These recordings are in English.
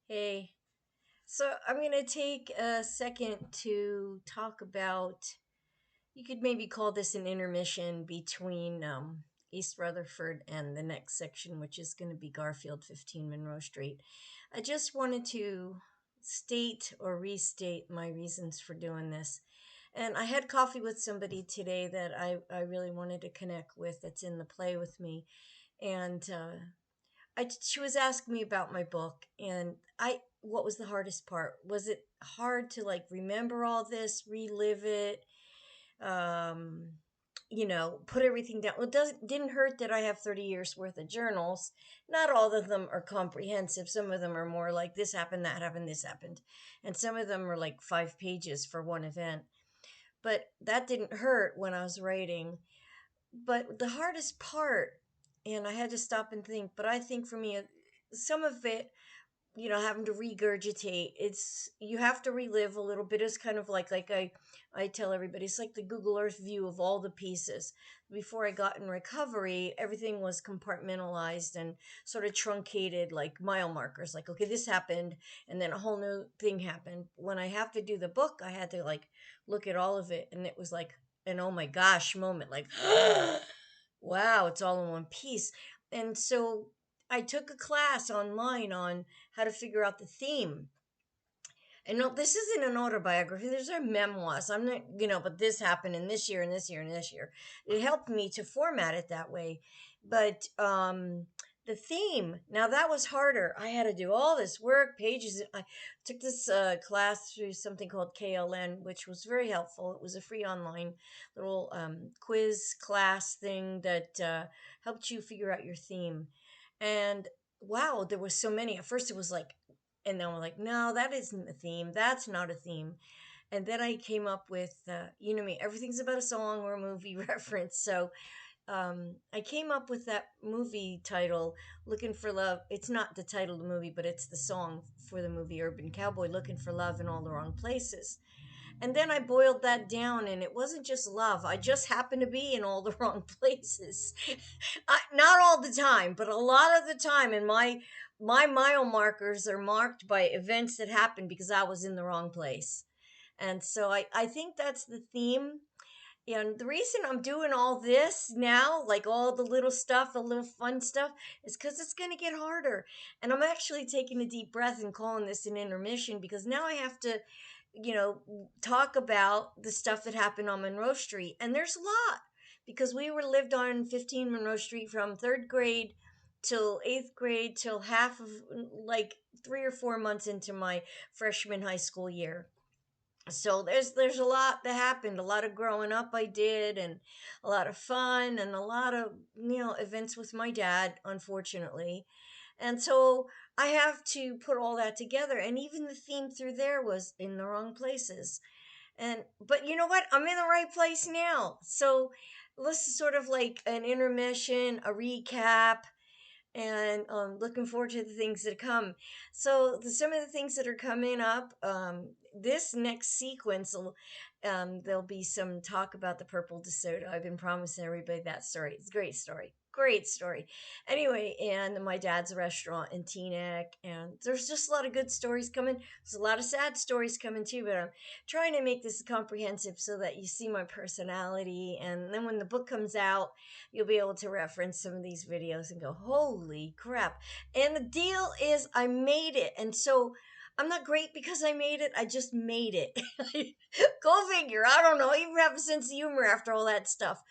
Hey, so I'm going to take a second to talk about, you could maybe call this an intermission between East Rutherford and the next section, which is going to be Garfield 15 Monroe Street. I just wanted to state or restate my reasons for doing this. And I had coffee with somebody today that I really wanted to connect with that's in the play with me. And she was asking me about my book, and what was the hardest part? Was it hard to like remember all this, relive it, um, put everything down? Well, it doesn't didn't hurt that I have 30 years worth of journals. Not all of them are comprehensive. Some of them are more like this happened, that happened, this happened, and some of them are like 5 pages for one event. But that didn't hurt when I was writing. But the hardest part, and I had to stop and think, but I think for me, some of it, having to regurgitate, it's you have to relive a little bit. It's kind of like I tell everybody, it's like the Google Earth view of all the pieces. Before I got in recovery, everything was compartmentalized and sort of truncated, like mile markers, like, okay, this happened, and then a whole new thing happened. When I have to do the book, I had to like look at all of it, and it was like an oh my gosh moment, like wow, it's all in one piece. And so I took a class online on how to figure out the theme. And no, this isn't an autobiography. These are memoirs. I'm not, but this happened in this year and this year and this year. It helped me to format it that way. But the theme, now that was harder. I had to do all this work, pages. I took this class through something called KLN, which was very helpful. It was a free online little quiz class thing that helped you figure out your theme. And wow, there was so many. At first, it was like, and then we're like, no, that isn't a theme. That's not a theme. And then I came up with, me, everything's about a song or a movie reference. So I came up with that movie title, Looking for Love. It's not the title of the movie, but it's the song for the movie Urban Cowboy, Looking for Love in All the Wrong Places. And then I boiled that down, and it wasn't just love. I just happened to be in all the wrong places. Not all the time, but a lot of the time. And my mile markers are marked by events that happened because I was in the wrong place. And so I think that's the theme. And the reason I'm doing all this now, like all the little stuff, the little fun stuff, is because it's going to get harder. And I'm actually taking a deep breath and calling this an intermission because now I have to, you know, talk about the stuff that happened on Monroe Street. And there's a lot because we were lived on 15 Monroe Street from third grade till eighth grade till half of like 3 or 4 months into my freshman high school year. So there's a lot that happened, a lot of growing up I did, and a lot of fun, and a lot of events with my dad, unfortunately. And so I have to put all that together, and even the theme through there was in the wrong places. And but you know what, I'm in the right place now. So this is sort of like an intermission, a recap, and looking forward to the things that come. So some of the things that are coming up, this next sequence, there'll be some talk about the purple DeSoto. I've been promising everybody that story. It's a great story. Great story. Anyway, and my dad's restaurant in Teaneck, and there's just a lot of good stories coming. There's a lot of sad stories coming too, but I'm trying to make this comprehensive so that you see my personality. And then when the book comes out, you'll be able to reference some of these videos and go, holy crap. And the deal is, I made it. And so I'm not great because I made it. I just made it. Go figure. I don't know. I even have a sense of humor after all that stuff.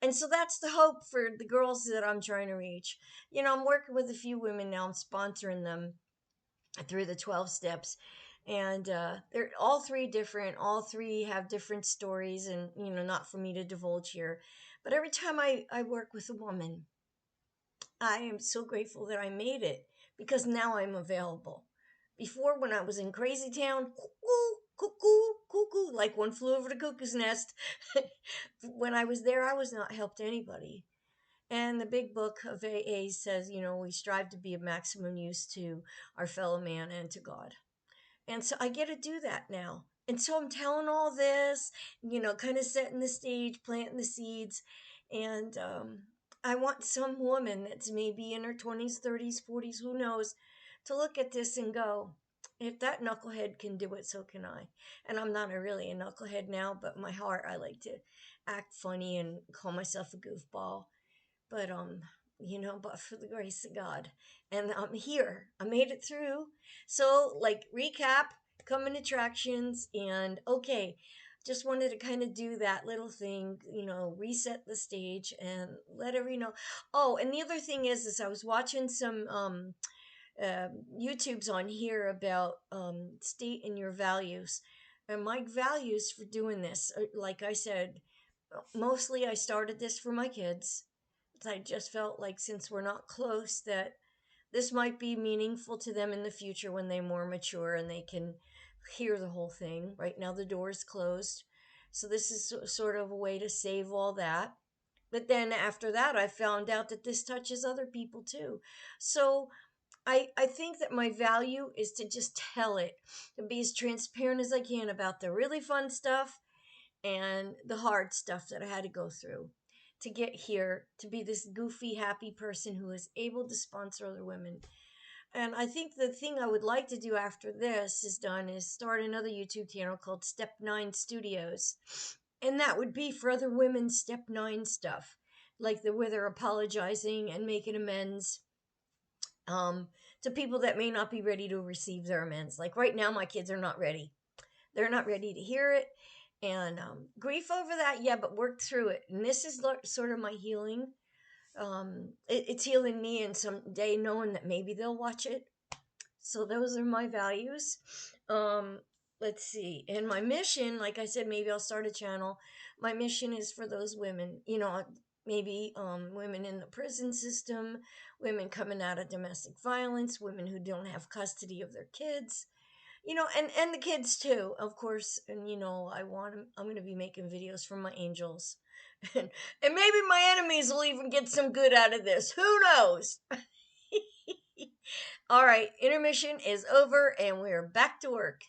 And so that's the hope for the girls that I'm trying to reach. I'm working with a few women now. I'm sponsoring them through the 12 steps. And they're all three different. All three have different stories, and, not for me to divulge here. But every time I work with a woman, I am so grateful that I made it because now I'm available. Before, when I was in Crazy Town, cuckoo, cuckoo, cuckoo, like one flew over the cuckoo's nest. When I was there, I was not helped anybody. And the big book of AA says, we strive to be of maximum use to our fellow man and to God. And so I get to do that now. And so I'm telling all this, kind of setting the stage, planting the seeds. And I want some woman that's maybe in her 20s, 30s, 40s, who knows, to look at this and go, If that knucklehead can do it, so can I. And I'm not really a knucklehead now, but my heart, I like to act funny and call myself a goofball. But but for the grace of God, and I'm here. I made it through. So, like, recap, coming attractions, and okay, just wanted to kind of do that little thing, reset the stage and let everybody know. Oh, and the other thing is I was watching some YouTube's on here about state and your values. And my values for doing this, like I said, mostly I started this for my kids. I just felt like since we're not close, that this might be meaningful to them in the future when they're more mature and they can hear the whole thing. Right now, the door is closed. So, this is sort of a way to save all that. But then after that, I found out that this touches other people too. So, I think that my value is to just tell it, to be as transparent as I can about the really fun stuff and the hard stuff that I had to go through to get here to be this goofy, happy person who is able to sponsor other women. And I think the thing I would like to do after this is done is start another YouTube channel called Step 9 Studios. And that would be for other women's Step 9 stuff, like the where they're apologizing and making amends um, to people that may not be ready to receive their amends. Like right now, my kids are not ready. They're not ready to hear it. And grief over that, yeah, but work through it. And this is sort of my healing. It's healing me in some day knowing that maybe they'll watch it. So those are my values. Um, let's see. And my mission, like I said, maybe I'll start a channel. My mission is for those women, maybe women in the prison system, women coming out of domestic violence, women who don't have custody of their kids, and the kids too, of course. And I'm going to be making videos for my angels. And maybe my enemies will even get some good out of this. Who knows? All right, intermission is over and we're back to work.